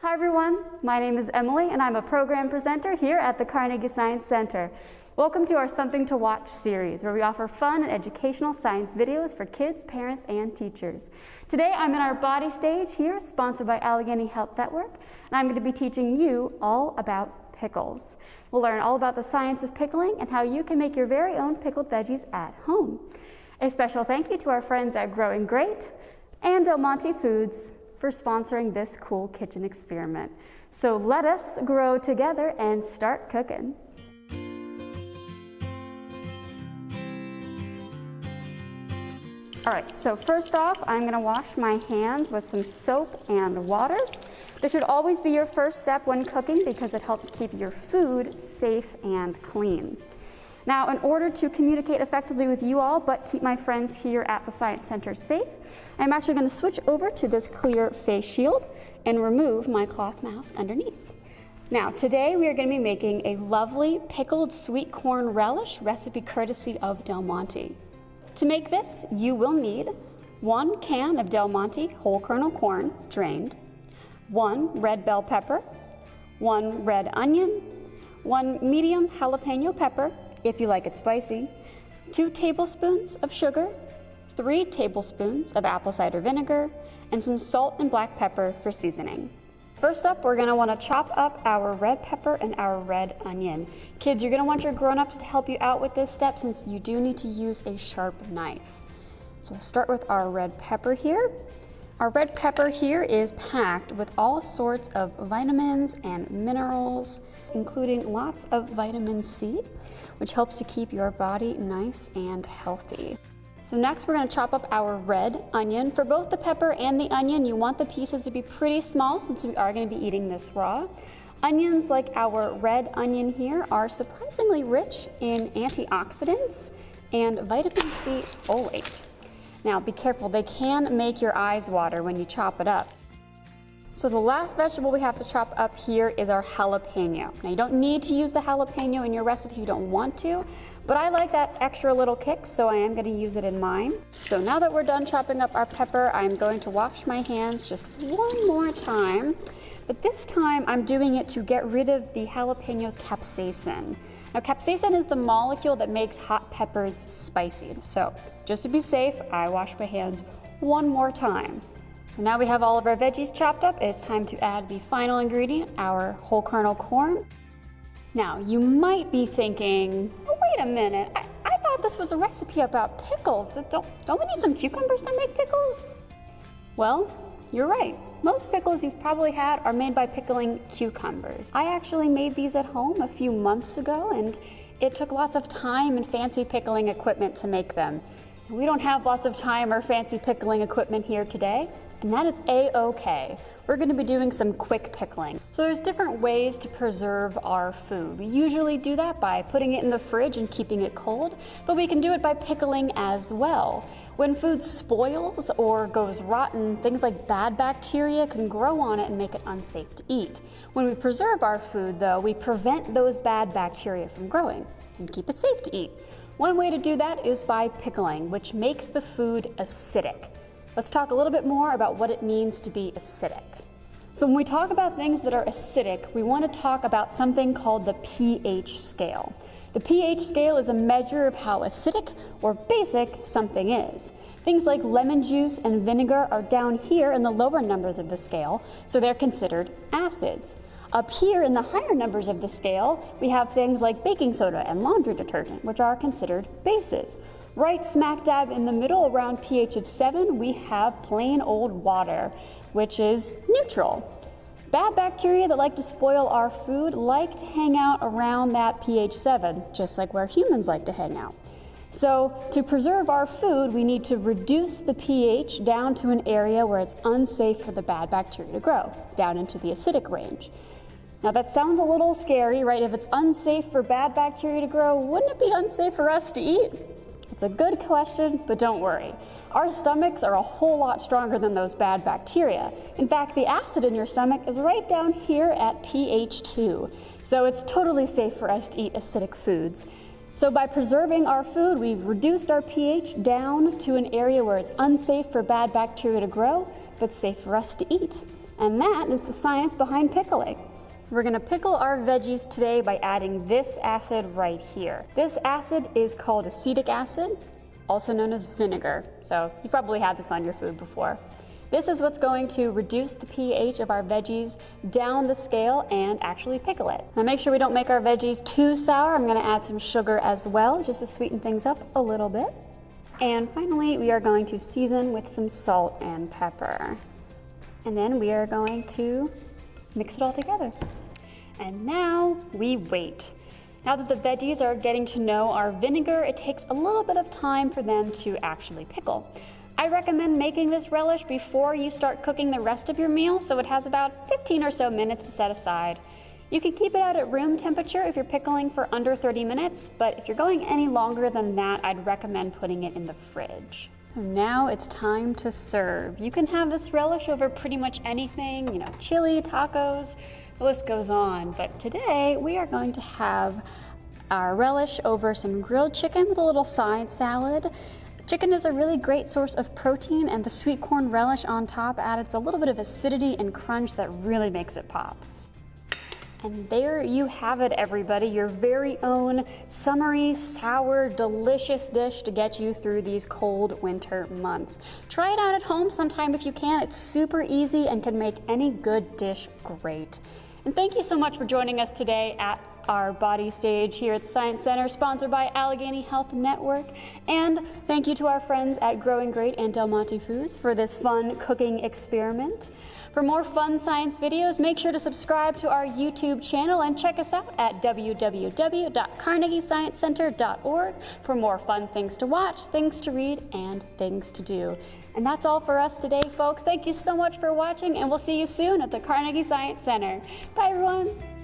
Hi everyone, my name is Emily and I'm a program presenter here at the Carnegie Science Center. Welcome to our Something to Watch series, where we offer fun and educational science videos for kids, parents, and teachers. Today I'm in our body stage here, sponsored by Allegheny Health Network, and I'm going to be teaching you all about pickles. We'll learn all about the science of pickling and how you can make your very own pickled veggies at home. A special thank you to our friends at Growing Great and Monte Foods for sponsoring this cool kitchen experiment. So let us grow together and start cooking. All right, so first off, I'm gonna wash my hands with some soap and water. This should always be your first step when cooking because it helps keep your food safe and clean. Now, in order to communicate effectively with you all, but keep my friends here at the Science Center safe, I'm actually going to switch over to this clear face shield and remove my cloth mask underneath. Now, today we are going to be making a lovely pickled sweet corn relish recipe courtesy of Del Monte. To make this, you will need 1 can of Del Monte whole kernel corn, drained, 1 red bell pepper, 1 red onion, 1 medium jalapeno pepper, if you like it spicy, 2 tablespoons of sugar, 3 tablespoons of apple cider vinegar, and some salt and black pepper for seasoning. First up, we're going to want to chop up our red pepper and our red onion. Kids, you're going to want your grown-ups to help you out with this step since you do need to use a sharp knife. So we'll start with our red pepper here. Our red pepper here is packed with all sorts of vitamins and minerals, including lots of vitamin C, which helps to keep your body nice and healthy. So next we're going to chop up our red onion. For both the pepper and the onion, you want the pieces to be pretty small since we are going to be eating this raw. Onions, like our red onion here, are surprisingly rich in antioxidants and vitamin C folate. Now be careful, they can make your eyes water when you chop it up. So the last vegetable we have to chop up here is our jalapeno. Now you don't need to use the jalapeno in your recipe if you don't want to, but I like that extra little kick, so I am going to use it in mine. So now that we're done chopping up our pepper, I'm going to wash my hands just one more time, but this time I'm doing it to get rid of the jalapeno's capsaicin. Now capsaicin is the molecule that makes hot peppers spicy, so just to be safe, I wash my hands one more time. So now we have all of our veggies chopped up. It's time to add the final ingredient, our whole kernel corn. Now, you might be thinking, oh, wait a minute, I thought this was a recipe about pickles. Don't we need some cucumbers to make pickles? Well, you're right. Most pickles you've probably had are made by pickling cucumbers. I actually made these at home a few months ago, and it took lots of time and fancy pickling equipment to make them. We don't have lots of time or fancy pickling equipment here today, and that is a-okay. We're going to be doing some quick pickling. So there's different ways to preserve our food. We usually do that by putting it in the fridge and keeping it cold, but we can do it by pickling as well. When food spoils or goes rotten, things like bad bacteria can grow on it and make it unsafe to eat. When we preserve our food, though, we prevent those bad bacteria from growing and keep it safe to eat. One way to do that is by pickling, which makes the food acidic. Let's talk a little bit more about what it means to be acidic. So when we talk about things that are acidic, we want to talk about something called the pH scale. The pH scale is a measure of how acidic or basic something is. Things like lemon juice and vinegar are down here in the lower numbers of the scale, so they're considered acids. Up here in the higher numbers of the scale, we have things like baking soda and laundry detergent, which are considered bases. Right smack dab in the middle, around pH of 7, we have plain old water, which is neutral. Bad bacteria that like to spoil our food like to hang out around that pH 7, just like where humans like to hang out. So to preserve our food, we need to reduce the pH down to an area where it's unsafe for the bad bacteria to grow, down into the acidic range. Now that sounds a little scary, right? If it's unsafe for bad bacteria to grow, wouldn't it be unsafe for us to eat? It's a good question, but don't worry. Our stomachs are a whole lot stronger than those bad bacteria. In fact, the acid in your stomach is right down here at pH 2. So it's totally safe for us to eat acidic foods. So by preserving our food, we've reduced our pH down to an area where it's unsafe for bad bacteria to grow, but safe for us to eat. And that is the science behind pickling. We're gonna pickle our veggies today by adding this acid right here. This acid is called acetic acid, also known as vinegar. So you probably had this on your food before. This is what's going to reduce the pH of our veggies down the scale and actually pickle it. Now make sure we don't make our veggies too sour. I'm gonna add some sugar as well, just to sweeten things up a little bit. And finally, we are going to season with some salt and pepper. And then we are going to mix it all together. And now we wait. Now that the veggies are getting to know our vinegar, it takes a little bit of time for them to actually pickle. I recommend making this relish before you start cooking the rest of your meal, so it has about 15 or so minutes to set aside. You can keep it out at room temperature if you're pickling for under 30 minutes, but if you're going any longer than that, I'd recommend putting it in the fridge. So now it's time to serve. You can have this relish over pretty much anything, chili, tacos, the list goes on. But today we are going to have our relish over some grilled chicken with a little side salad. Chicken is a really great source of protein, and the sweet corn relish on top adds a little bit of acidity and crunch that really makes it pop. And there you have it, everybody, your very own summery, sour, delicious dish to get you through these cold winter months. Try it out at home sometime if you can. It's super easy and can make any good dish great. And thank you so much for joining us today at our body stage here at the Science Center, sponsored by Allegheny Health Network. And thank you to our friends at Growing Great and Del Monte Foods for this fun cooking experiment. For more fun science videos, make sure to subscribe to our YouTube channel and check us out at www.carnegiesciencecenter.org for more fun things to watch, things to read, and things to do. And that's all for us today, folks. Thank you so much for watching, and we'll see you soon at the Carnegie Science Center. Bye, everyone.